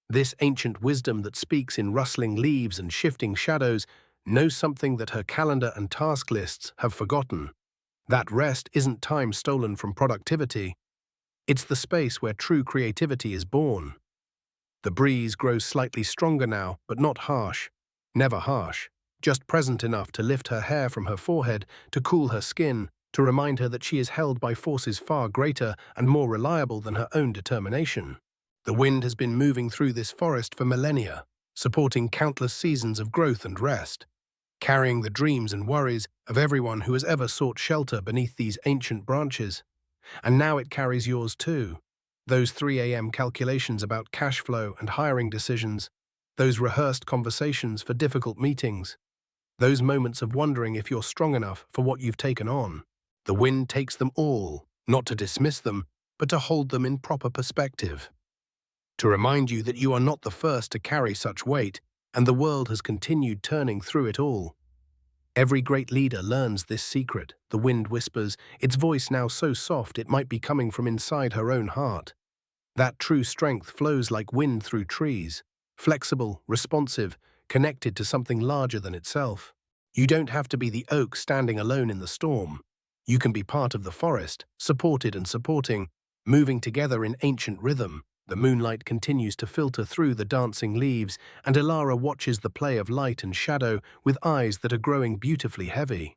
This ancient wisdom that speaks in rustling leaves and shifting shadows knows something that her calendar and task lists have forgotten. That rest isn't time stolen from productivity. It's the space where true creativity is born. The breeze grows slightly stronger now, but not harsh. Never harsh. Just present enough to lift her hair from her forehead, to cool her skin, to remind her that she is held by forces far greater and more reliable than her own determination. The wind has been moving through this forest for millennia, supporting countless seasons of growth and rest, carrying the dreams and worries of everyone who has ever sought shelter beneath these ancient branches. And now it carries yours too. Those 3 a.m. calculations about cash flow and hiring decisions, those rehearsed conversations for difficult meetings, those moments of wondering if you're strong enough for what you've taken on. The wind takes them all, not to dismiss them, but to hold them in proper perspective. To remind you that you are not the first to carry such weight, and the world has continued turning through it all. Every great leader learns this secret, the wind whispers, its voice now so soft it might be coming from inside her own heart. That true strength flows like wind through trees, flexible, responsive, connected to something larger than itself. You don't have to be the oak standing alone in the storm. You can be part of the forest, supported and supporting, moving together in ancient rhythm. The moonlight continues to filter through the dancing leaves, and Elara watches the play of light and shadow with eyes that are growing beautifully heavy.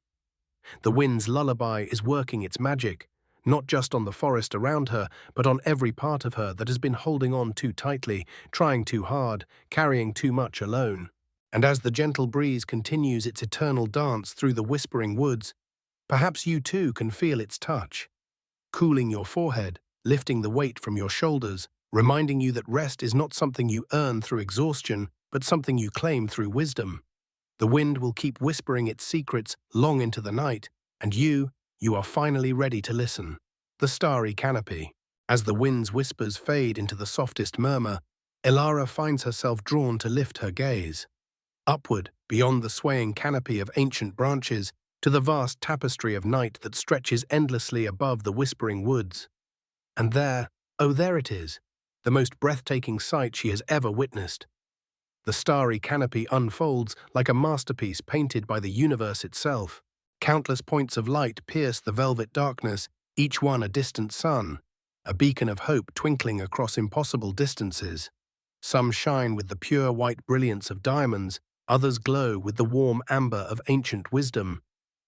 The wind's lullaby is working its magic, not just on the forest around her, but on every part of her that has been holding on too tightly, trying too hard, carrying too much alone. And as the gentle breeze continues its eternal dance through the whispering woods, perhaps you too can feel its touch, cooling your forehead, lifting the weight from your shoulders, reminding you that rest is not something you earn through exhaustion, but something you claim through wisdom. The wind will keep whispering its secrets long into the night, and you are finally ready to listen. The starry canopy. As the wind's whispers fade into the softest murmur, Elara finds herself drawn to lift her gaze. Upward, beyond the swaying canopy of ancient branches, to the vast tapestry of night that stretches endlessly above the whispering woods. And there, oh there it is, the most breathtaking sight she has ever witnessed. The starry canopy unfolds like a masterpiece painted by the universe itself. Countless points of light pierce the velvet darkness, each one a distant sun, a beacon of hope twinkling across impossible distances. Some shine with the pure white brilliance of diamonds, others glow with the warm amber of ancient wisdom,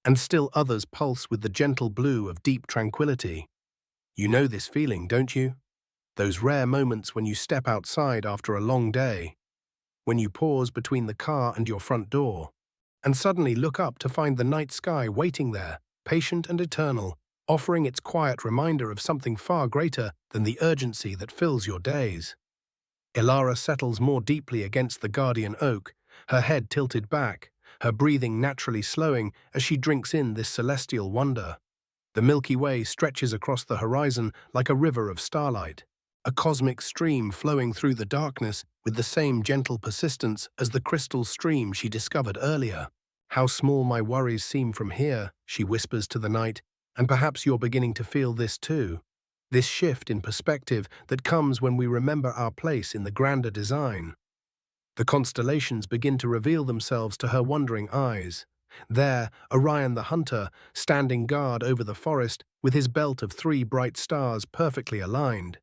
and still others pulse with the gentle blue of deep tranquility. You know this feeling, don't you? Those rare moments when you step outside after a long day, when you pause between the car and your front door, and suddenly look up to find the night sky waiting there, patient and eternal, offering its quiet reminder of something far greater than the urgency that fills your days. Ilara settles more deeply against the guardian oak, her head tilted back, her breathing naturally slowing as she drinks in this celestial wonder. The Milky Way stretches across the horizon like a river of starlight, a cosmic stream flowing through the darkness with the same gentle persistence as the crystal stream she discovered earlier. "How small my worries seem from here," she whispers to the night, "and perhaps you're beginning to feel this too. This shift in perspective that comes when we remember our place in the grander design." The constellations begin to reveal themselves to her wondering eyes. There, Orion the hunter, standing guard over the forest with his belt of 3 bright stars perfectly aligned.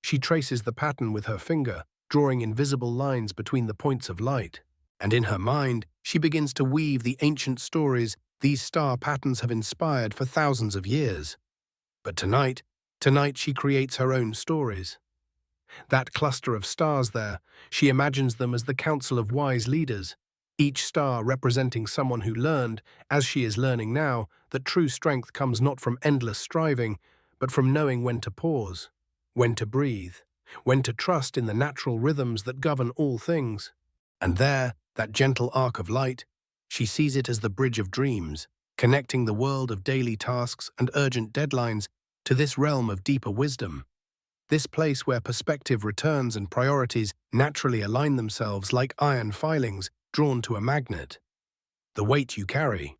She traces the pattern with her finger, drawing invisible lines between the points of light. And in her mind, she begins to weave the ancient stories these star patterns have inspired for thousands of years. But tonight she creates her own stories. That cluster of stars there, she imagines them as the council of wise leaders, each star representing someone who learned, as she is learning now, that true strength comes not from endless striving, but from knowing when to pause, when to breathe, when to trust in the natural rhythms that govern all things. And there, that gentle arc of light, she sees it as the bridge of dreams, connecting the world of daily tasks and urgent deadlines to this realm of deeper wisdom. This place where perspective returns and priorities naturally align themselves like iron filings drawn to a magnet. The weight you carry,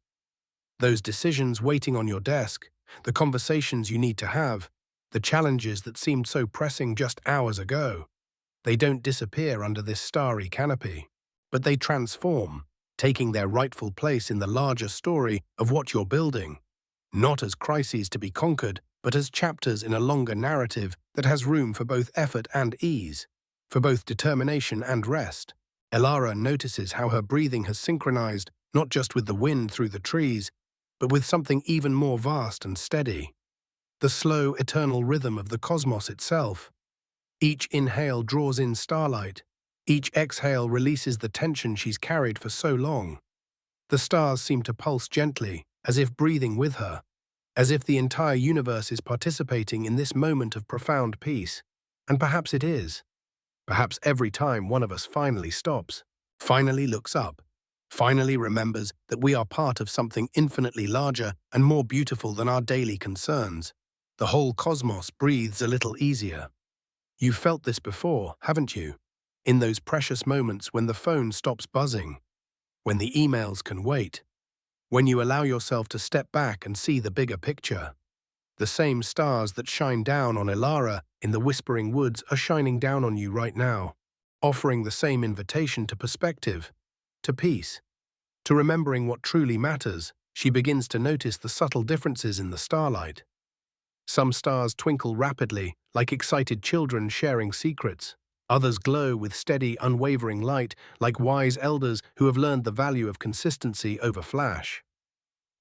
those decisions waiting on your desk, the conversations you need to have, the challenges that seemed so pressing just hours ago, they don't disappear under this starry canopy, but they transform, taking their rightful place in the larger story of what you're building, not as crises to be conquered, but as chapters in a longer narrative that has room for both effort and ease, for both determination and rest. Ilara notices how her breathing has synchronized not just with the wind through the trees, but with something even more vast and steady, the slow, eternal rhythm of the cosmos itself. Each inhale draws in starlight, each exhale releases the tension she's carried for so long. The stars seem to pulse gently, as if breathing with her, as if the entire universe is participating in this moment of profound peace. And perhaps it is. Perhaps every time one of us finally stops, finally looks up, finally remembers that we are part of something infinitely larger and more beautiful than our daily concerns, the whole cosmos breathes a little easier. You've felt this before, haven't you? In those precious moments when the phone stops buzzing, when the emails can wait, when you allow yourself to step back and see the bigger picture. The same stars that shine down on Ilara in the Whispering Woods are shining down on you right now, offering the same invitation to perspective, to peace, to remembering what truly matters. She begins to notice the subtle differences in the starlight. Some stars twinkle rapidly, like excited children sharing secrets. Others glow with steady, unwavering light, like wise elders who have learned the value of consistency over flash.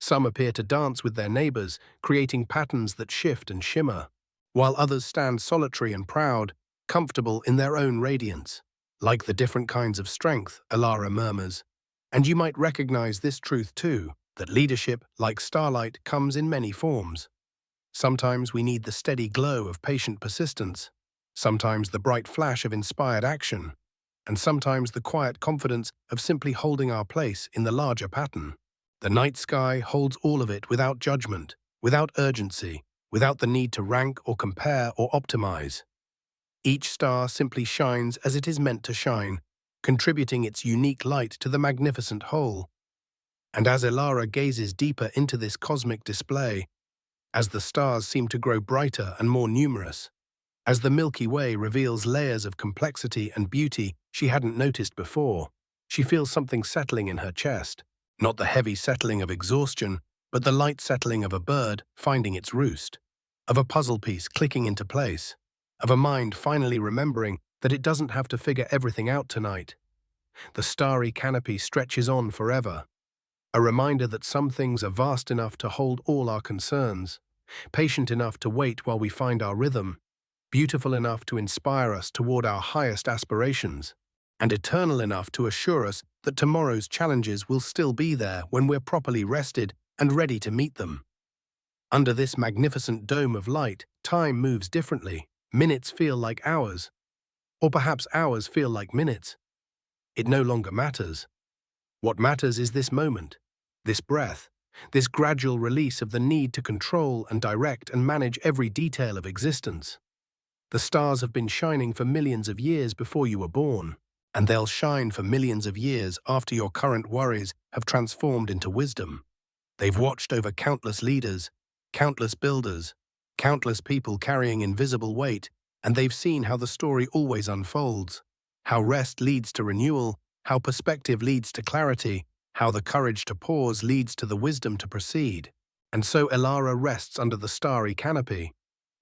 Some appear to dance with their neighbors, creating patterns that shift and shimmer, while others stand solitary and proud, comfortable in their own radiance. Like the different kinds of strength, Ilara murmurs. And you might recognize this truth too, that leadership, like starlight, comes in many forms. Sometimes we need the steady glow of patient persistence, sometimes the bright flash of inspired action, and sometimes the quiet confidence of simply holding our place in the larger pattern. The night sky holds all of it without judgment, without urgency, without the need to rank or compare or optimize. Each star simply shines as it is meant to shine, contributing its unique light to the magnificent whole. And as Ilara gazes deeper into this cosmic display, as the stars seem to grow brighter and more numerous, As the Milky Way reveals layers of complexity and beauty she hadn't noticed before, she feels something settling in her chest. Not the heavy settling of exhaustion, but the light settling of a bird finding its roost, of a puzzle piece clicking into place, of a mind finally remembering that it doesn't have to figure everything out tonight. The starry canopy stretches on forever, a reminder that some things are vast enough to hold all our concerns, patient enough to wait while we find our rhythm, beautiful enough to inspire us toward our highest aspirations, and eternal enough to assure us that tomorrow's challenges will still be there when we're properly rested and ready to meet them. Under this magnificent dome of light, time moves differently. Minutes feel like hours, or perhaps hours feel like minutes. It no longer matters. What matters is this moment, this breath, this gradual release of the need to control and direct and manage every detail of existence. The stars have been shining for millions of years before you were born, and they'll shine for millions of years after your current worries have transformed into wisdom. They've watched over countless leaders, countless builders, countless people carrying invisible weight, and they've seen how the story always unfolds, how rest leads to renewal, how perspective leads to clarity, how the courage to pause leads to the wisdom to proceed. And so Elara rests under the starry canopy,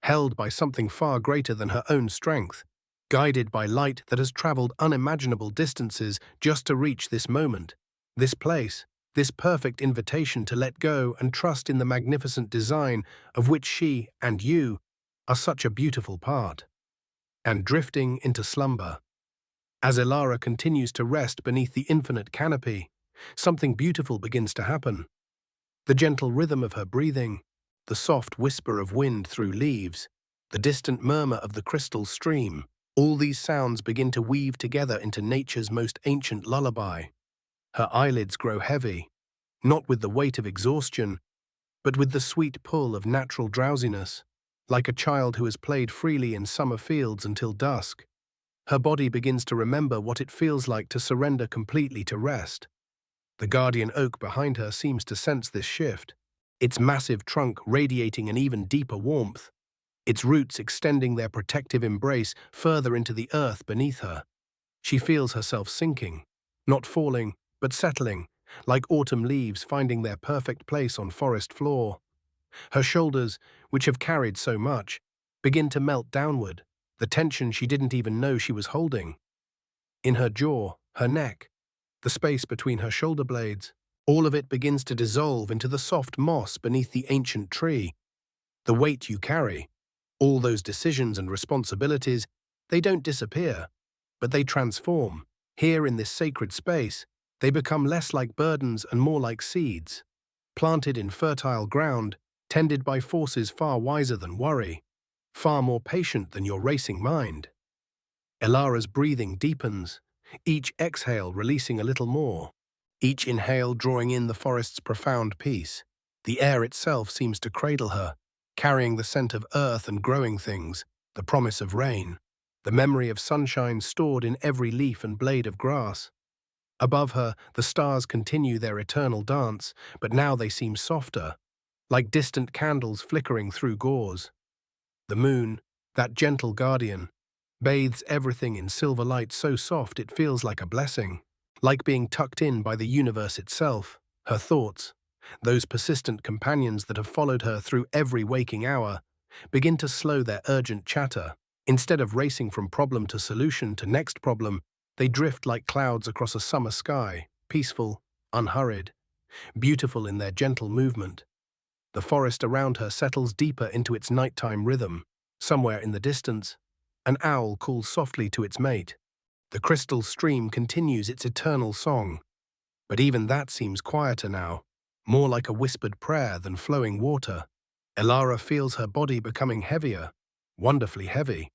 held by something far greater than her own strength, guided by light that has traveled unimaginable distances just to reach this moment, this place, this perfect invitation to let go and trust in the magnificent design of which she and you are such a beautiful part. And drifting into slumber. As Elara continues to rest beneath the infinite canopy, something beautiful begins to happen. The gentle rhythm of her breathing, the soft whisper of wind through leaves, the distant murmur of the crystal stream, all these sounds begin to weave together into nature's most ancient lullaby. Her eyelids grow heavy, not with the weight of exhaustion, but with the sweet pull of natural drowsiness, like a child who has played freely in summer fields until dusk. Her body begins to remember what it feels like to surrender completely to rest. The guardian oak behind her seems to sense this shift, its massive trunk radiating an even deeper warmth, its roots extending their protective embrace further into the earth beneath her. She feels herself sinking, not falling, but settling, like autumn leaves finding their perfect place on forest floor. Her shoulders, which have carried so much, begin to melt downward, the tension she didn't even know she was holding. In her jaw, her neck, the space between her shoulder blades, all of it begins to dissolve into the soft moss beneath the ancient tree. The weight you carry, all those decisions and responsibilities, they don't disappear, but they transform. Here in this sacred space, they become less like burdens and more like seeds, planted in fertile ground, tended by forces far wiser than worry, far more patient than your racing mind. Elara's breathing deepens, each exhale releasing a little more, each inhale drawing in the forest's profound peace. The air itself seems to cradle her, carrying the scent of earth and growing things, the promise of rain, the memory of sunshine stored in every leaf and blade of grass. Above her, the stars continue their eternal dance, but now they seem softer, like distant candles flickering through gauze. The moon, that gentle guardian, bathes everything in silver light so soft it feels like a blessing, like being tucked in by the universe itself. Her thoughts, those persistent companions that have followed her through every waking hour, begin to slow their urgent chatter. Instead of racing from problem to solution to next problem, they drift like clouds across a summer sky, peaceful, unhurried, beautiful in their gentle movement. The forest around her settles deeper into its nighttime rhythm. Somewhere in the distance, an owl calls softly to its mate. The crystal stream continues its eternal song. But even that seems quieter now, more like a whispered prayer than flowing water. Elara feels her body becoming heavier, wonderfully heavy,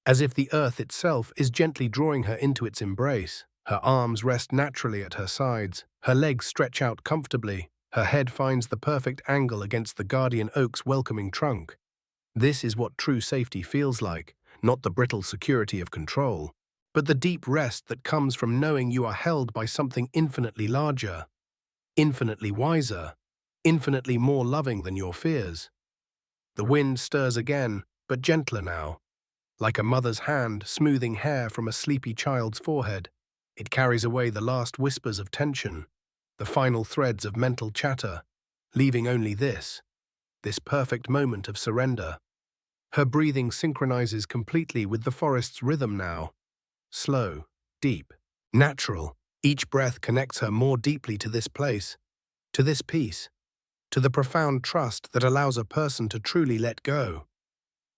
as if the earth itself is gently drawing her into its embrace. Her arms rest naturally at her sides, her legs stretch out comfortably, her head finds the perfect angle against the guardian oak's welcoming trunk. This is what true safety feels like, not the brittle security of control, but the deep rest that comes from knowing you are held by something infinitely larger, infinitely wiser, infinitely more loving than your fears. The wind stirs again, but gentler now, Like a mother's hand smoothing hair from a sleepy child's forehead, it carries away the last whispers of tension, the final threads of mental chatter, leaving only this perfect moment of surrender. Her breathing synchronizes completely with the forest's rhythm now. Slow, deep, natural, each breath connects her more deeply to this place, to this peace, to the profound trust that allows a person to truly let go.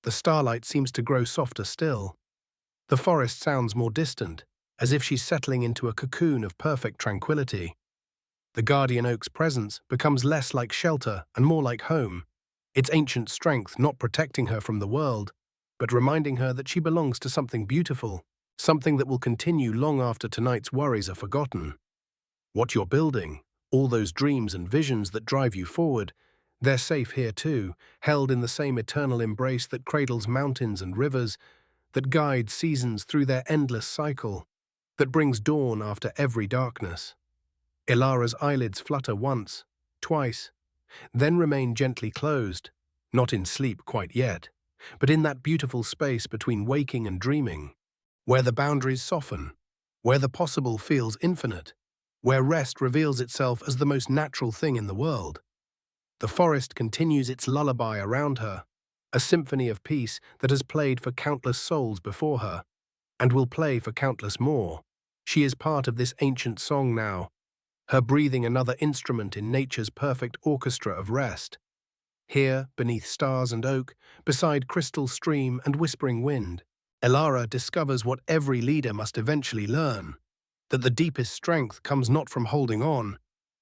The starlight seems to grow softer still. The forest sounds more distant, as if she's settling into a cocoon of perfect tranquility. The guardian oak's presence becomes less like shelter and more like home, its ancient strength not protecting her from the world, but reminding her that she belongs to something beautiful, something that will continue long after tonight's worries are forgotten. What you're building, all those dreams and visions that drive you forward, they're safe here too, held in the same eternal embrace that cradles mountains and rivers, that guides seasons through their endless cycle, that brings dawn after every darkness. Ilara's eyelids flutter once, twice, then remain gently closed, not in sleep quite yet, but in that beautiful space between waking and dreaming, where the boundaries soften, where the possible feels infinite, where rest reveals itself as the most natural thing in the world. The forest continues its lullaby around her, a symphony of peace that has played for countless souls before her, and will play for countless more. She is part of this ancient song now, her breathing another instrument in nature's perfect orchestra of rest. Here, beneath stars and oak, beside crystal stream and whispering wind, Ilara discovers what every leader must eventually learn, that the deepest strength comes not from holding on,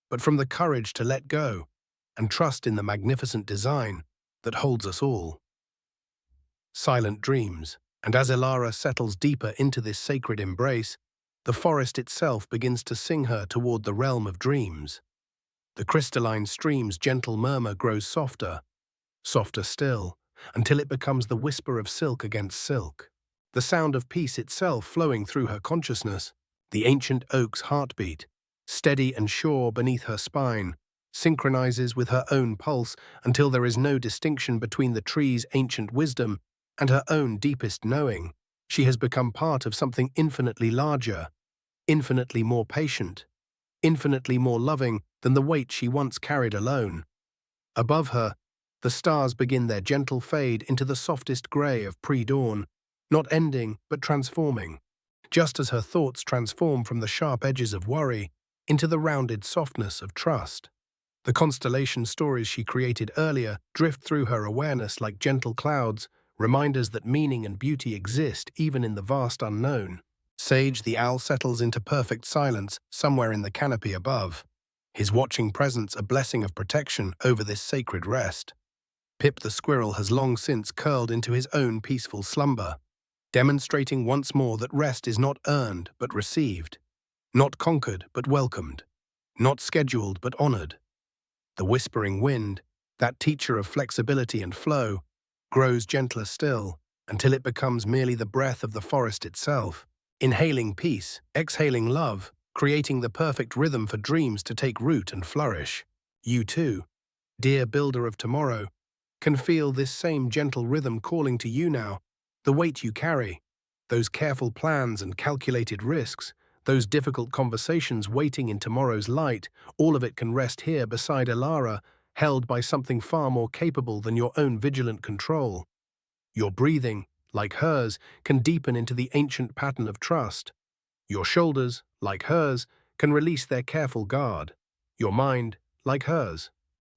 but from the courage to let go and trust in the magnificent design that holds us all. Silent dreams, and as Ilara settles deeper into this sacred embrace, the forest itself begins to sing her toward the realm of dreams. The crystalline stream's gentle murmur grows softer, softer still, until it becomes the whisper of silk against silk. The sound of peace itself flowing through her consciousness, the ancient oak's heartbeat, steady and sure beneath her spine, synchronizes with her own pulse until there is no distinction between the tree's ancient wisdom and her own deepest knowing. She has become part of something infinitely larger, infinitely more patient, infinitely more loving than the weight she once carried alone. Above her, the stars begin their gentle fade into the softest grey of pre-dawn, not ending but transforming, just as her thoughts transform from the sharp edges of worry into the rounded softness of trust. The constellation stories she created earlier drift through her awareness like gentle clouds, reminders that meaning and beauty exist even in the vast unknown. Sage the owl settles into perfect silence somewhere in the canopy above, his watching presence a blessing of protection over this sacred rest. Pip the squirrel has long since curled into his own peaceful slumber, demonstrating once more that rest is not earned but received, not conquered but welcomed, not scheduled but honored. The whispering wind, that teacher of flexibility and flow, grows gentler still until it becomes merely the breath of the forest itself, inhaling peace, exhaling love, creating the perfect rhythm for dreams to take root and flourish. You too, dear builder of tomorrow, can feel this same gentle rhythm calling to you now, the weight you carry, those careful plans and calculated risks, those difficult conversations waiting in tomorrow's light, all of it can rest here beside Ilara, held by something far more capable than your own vigilant control. Your breathing, like hers, can deepen into the ancient pattern of trust. Your shoulders, like hers, can release their careful guard. Your mind, like hers,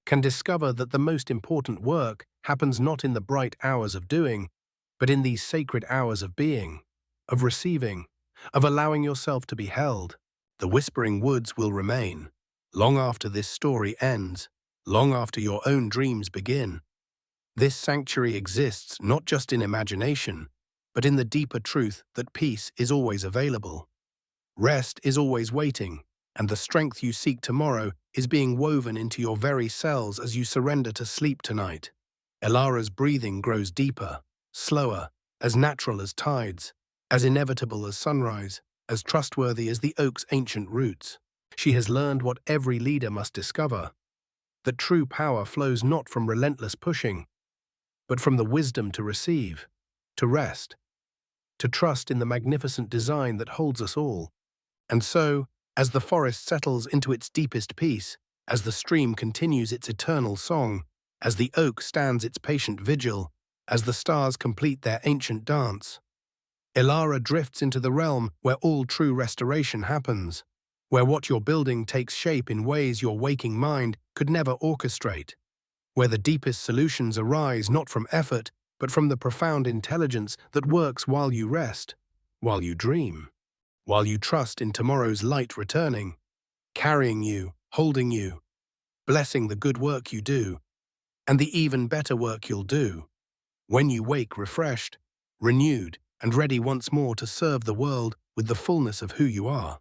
can discover that the most important work happens not in the bright hours of doing, but in these sacred hours of being, of receiving, of allowing yourself to be held. The whispering woods will remain, long after this story ends, long after your own dreams begin. This sanctuary exists not just in imagination, but in the deeper truth that peace is always available. Rest is always waiting, and the strength you seek tomorrow is being woven into your very cells as you surrender to sleep tonight. Ilara's breathing grows deeper, slower, as natural as tides, as inevitable as sunrise, as trustworthy as the oak's ancient roots. She has learned what every leader must discover, that true power flows not from relentless pushing, but from the wisdom to receive, to rest, to trust in the magnificent design that holds us all. And so, as the forest settles into its deepest peace, as the stream continues its eternal song, as the oak stands its patient vigil, as the stars complete their ancient dance, Ilara drifts into the realm where all true restoration happens, where what you're building takes shape in ways your waking mind could never orchestrate, where the deepest solutions arise not from effort, but from the profound intelligence that works while you rest, while you dream, while you trust in tomorrow's light returning, carrying you, holding you, blessing the good work you do, and the even better work you'll do, when you wake refreshed, renewed, and ready once more to serve the world with the fullness of who you are.